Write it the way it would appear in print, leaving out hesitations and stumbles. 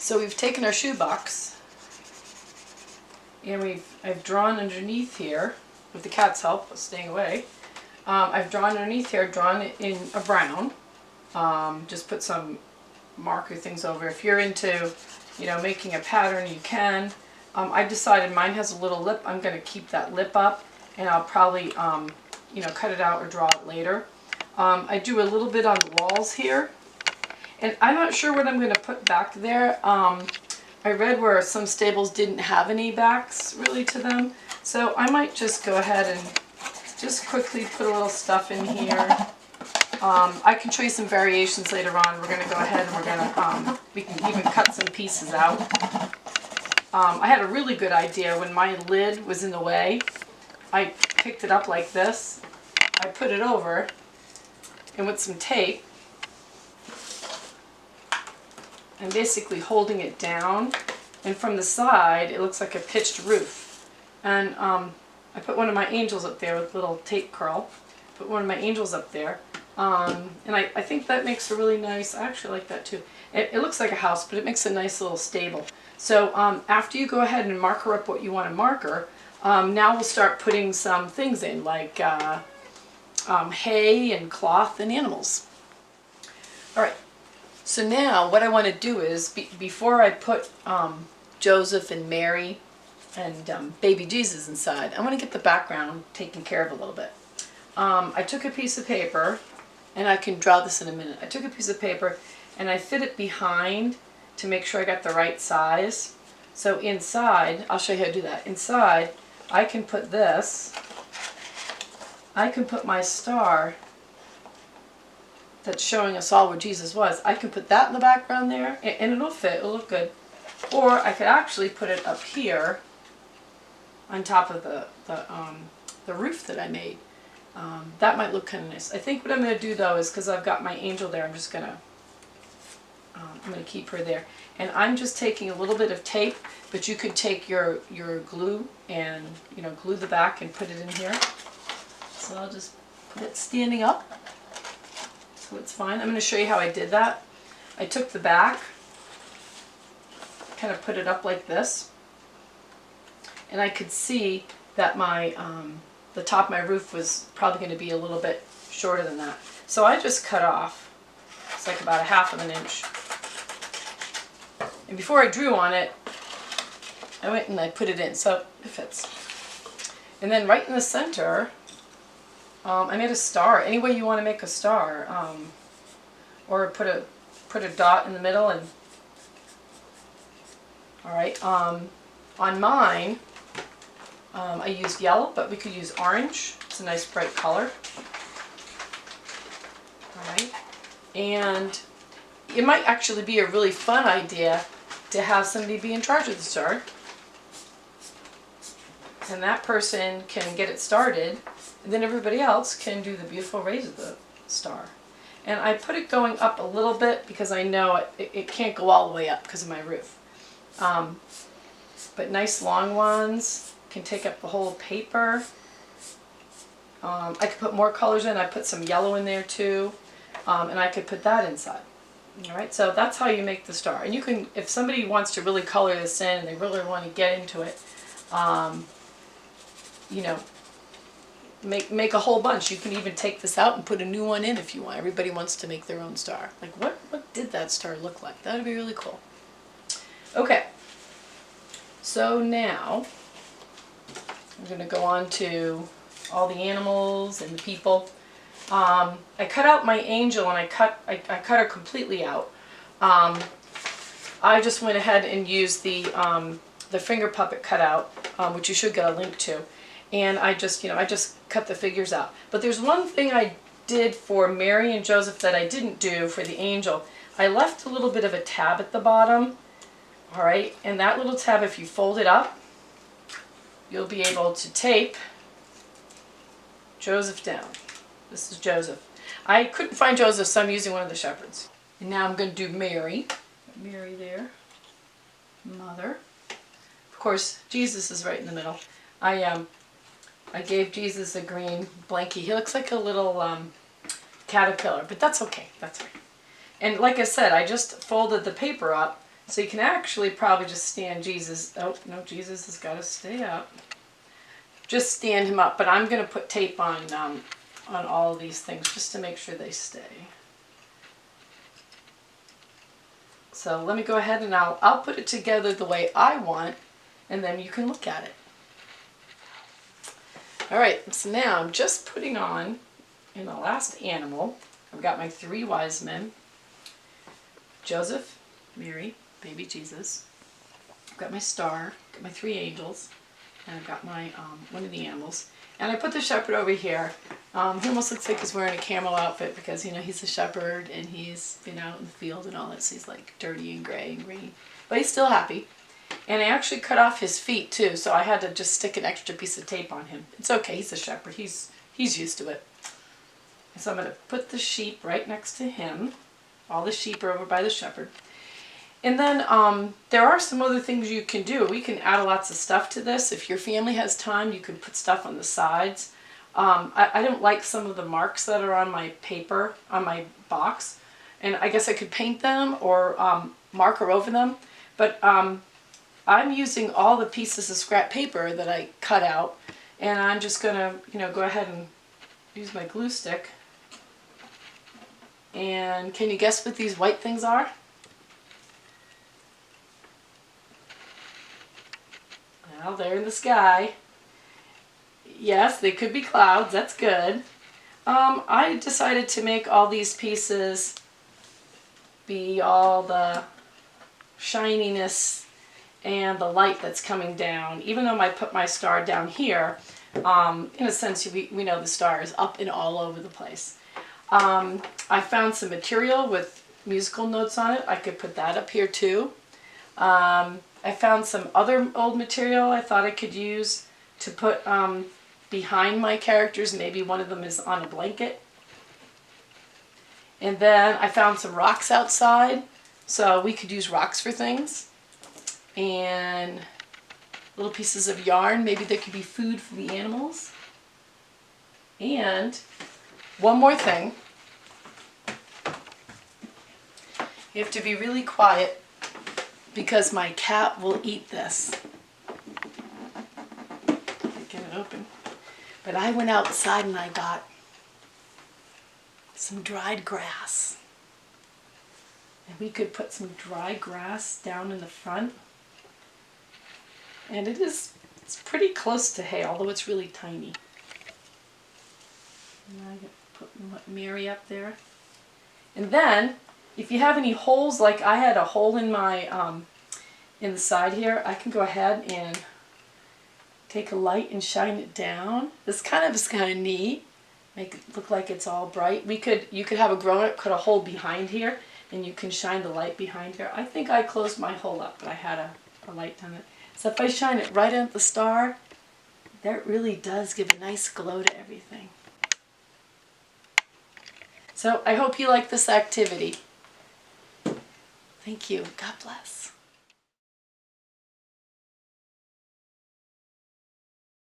So we've taken our shoebox and I've drawn underneath here, with the cat's help, staying away. I've drawn underneath here, drawn it in a brown. Just put some marker things over. If you're into, making a pattern, you can. I've decided mine has a little lip. I'm going to keep that lip up, and I'll probably, cut it out or draw it later. I do a little bit on the walls here, and I'm not sure what I'm going to put back there. I read where some stables didn't have any backs really to them, so I might just go ahead and just quickly put a little stuff in here. I can show you some variations later on. We're going to go ahead and we can even cut some pieces out. I had a really good idea when my lid was in the way. I picked it up like this. I put it over, and with some tape, I'm basically holding it down, and from the side it looks like a pitched roof. And I put one of my angels up there with little tape curl. Put one of my angels up there. And I think that makes a really nice, I actually like that too. It looks like a house, but it makes a nice little stable. So after you go ahead and marker up what you want to marker, now we'll start putting some things in, like hay and cloth and animals. Alright, so now what I want to do is, before I put Joseph and Mary and baby Jesus inside, I want to get the background taken care of a little bit. I took a piece of paper, and I can draw this in a minute. I took a piece of paper and I fit it behind to make sure I got the right size. So inside, I'll show you how to do that. Inside, I can put this. I can put my star that's showing us all where Jesus was. I can put that in the background there, and it'll fit, it'll look good. Or I could actually put it up here on top of the roof that I made. That might look kind of nice. I think what I'm going to do though is, because I've got my angel there, I'm going to keep her there. And I'm just taking a little bit of tape, but you could take your glue and glue the back and put it in here. So I'll just put it standing up, so it's fine. I'm going to show you how I did that. I took the back, kind of put it up like this, and I could see that my the top of my roof was probably going to be a little bit shorter than that. So I just cut off, it's like about 1/2 inch. And before I drew on it, I went and I put it in, so it fits. And then right in the center, I made a star. Any way you want to make a star, or put a dot in the middle. And all right, on mine, I used yellow, but we could use orange. It's a nice bright color. Alright, and it might actually be a really fun idea to have somebody be in charge of the star. And that person can get it started, and then everybody else can do the beautiful rays of the star. And I put it going up a little bit because I know it can't go all the way up because of my roof. But nice long ones can take up the whole paper. I could put more colors in. I put some yellow in there too, and I could put that inside. Alright, so that's how you make the star. And you can, if somebody wants to really color this in and they really want to get into it, make a whole bunch. You can even take this out and put a new one in if you want. Everybody wants to make their own star. Like, what did that star look like? That would be really cool. Okay, so now I'm going to go on to all the animals and the people. I cut out my angel, and I cut her completely out. I just went ahead and used the finger puppet cutout, which you should get a link to, and I just cut the figures out. But there's one thing I did for Mary and Joseph that I didn't do for the angel. I left a little bit of a tab at the bottom. All right, and that little tab, if you fold it up, you'll be able to tape Joseph down. This is Joseph. I couldn't find Joseph, so I'm using one of the shepherds. And now I'm going to do Mary. Mary there. Mother. Of course, Jesus is right in the middle. I gave Jesus a green blankie. He looks like a little caterpillar, but that's okay. That's right. And like I said, I just folded the paper up So you can actually probably just stand Jesus. Oh, no, Jesus has got to stay up. Just stand him up, but I'm going to put tape on all of these things just to make sure they stay. So let me go ahead and I'll put it together the way I want, and then you can look at it. All right, so now I'm just putting on, in the last animal, I've got my 3 wise men, Joseph, Mary, baby Jesus. I've got my star, got my 3 angels, and I've got my one of the animals. And I put the shepherd over here. He almost looks like he's wearing a camo outfit because, you know, he's a shepherd and he's been out in the field and all that, so he's like dirty and gray and green. But he's still happy. And I actually cut off his feet too, so I had to just stick an extra piece of tape on him. It's okay, he's a shepherd. He's used to it. So I'm going to put the sheep right next to him. All the sheep are over by the shepherd. And then there are some other things you can do. We can add lots of stuff to this. If your family has time, you can put stuff on the sides. I don't like some of the marks that are on my paper, on my box. And I guess I could paint them or marker over them. But I'm using all the pieces of scrap paper that I cut out. And I'm just going to, you know, go ahead and use my glue stick. And can you guess what these white things are? Well, they're in the sky. Yes, they could be clouds. That's good. I decided to make all these pieces be all the shininess and the light that's coming down. Even though I put my star down here, in a sense, we know the star is up and all over the place. I found some material with musical notes on it. I could put that up here too. I found some other old material I thought I could use to put behind my characters. Maybe one of them is on a blanket. And then I found some rocks outside, so we could use rocks for things. And little pieces of yarn. Maybe there could be food for the animals. And one more thing. You have to be really quiet because my cat will eat this. Get it open. But I went outside and I got some dried grass. And we could put some dry grass down in the front. And it's pretty close to hay, although it's really tiny. And I put Mary up there. And then, if you have any holes, like I had a hole in my in the side here, I can go ahead and take a light and shine it down. This is kind of neat. Make it look like it's all bright. You could have a grown-up cut a hole behind here, and you can shine the light behind here. I think I closed my hole up, but I had a light on it. So if I shine it right at the star, that really does give a nice glow to everything. So I hope you like this activity. Thank you. God bless.